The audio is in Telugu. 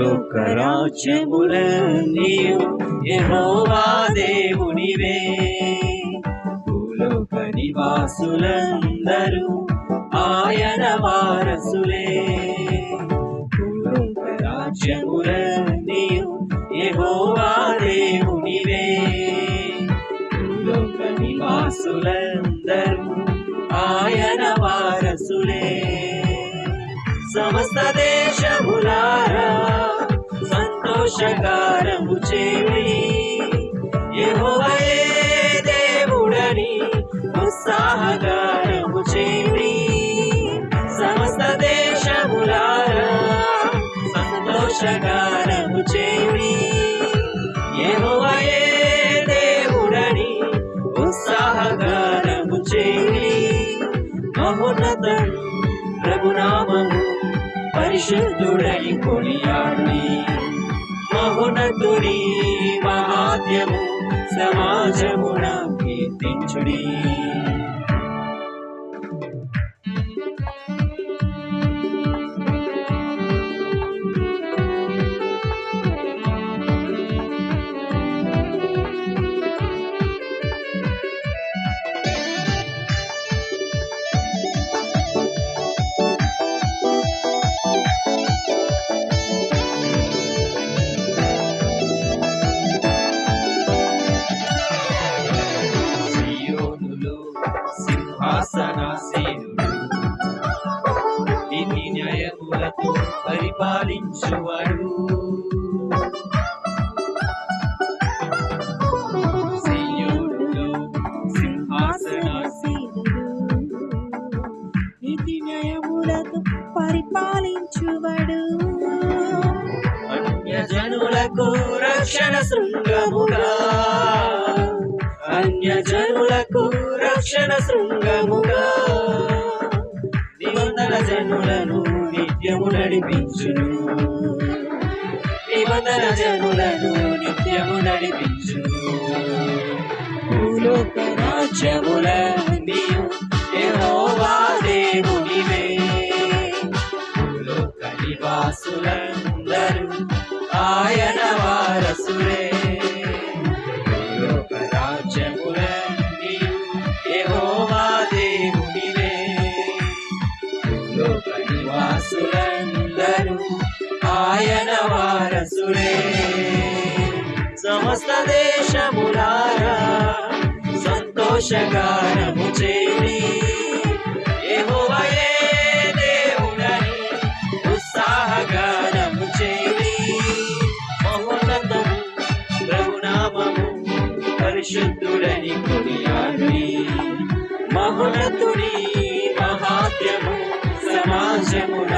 భూలోక రాజ్యములన్నీయు యెహోవా దేవునివే. భూలోక నివాసులందరూ ఆయన వారసులే. భూలోక రాజ్యములన్నీయు యెహోవా దేవునివే. భూలోక నివాసులందరూ ఆయన వారసులే. సమస్త దేశములారా సంతోషగానము చేయుడి, యెహోవాయే దేవుడని ఉత్సాహగానము చేయుడి. సమస్త దేశములారా సంతోషగానము చేయుడి, యెహోవాయే దేవుడని ఉత్సాహగానము చేయుడి. మహోన్నతం ప్రభునామము పరిశుద్ధుడని కొనియాడుడి. మహోన్నతుని మహాత్మ్యము సమాజమున కీర్తించుడి. సింహాసనాసీనుడు, నీతి న్యాయములతో పరిపాలించువాడు. సీయోనులో సింహాసనాసీనుడు, నీతి న్యాయములతో పరిపాలించువాడు. అన్యజనులకు రక్షణ శృంగముగా, అన్యజనులకు రక్షణ శృంగముగా నిబంధన జనులను నిత్యము నడిపించును. నిబంధన జనులను నిత్యము నడిపించును. భూలోక రాజ్యములన్నీయు యెహోవా దేవునివే. భూలోక నివాసులందరూ ఆయన వారసులే. భూలోక రాజ్యములన్నీయు యెహోవా దేవునివే. భూలోక నివాసులందరూ ఆయన వారసులే. సమస్త దేశములారా సంతోషగానము చేయుడి, యెహోవాయే దేవుడని ఉత్సాహగానము చేయుడి. మహోన్నతము ప్రభునామము పరిశుద్ధుడని కొనియాడుడి. మహోన్నతుని మహాత్మ్యము సమాజమున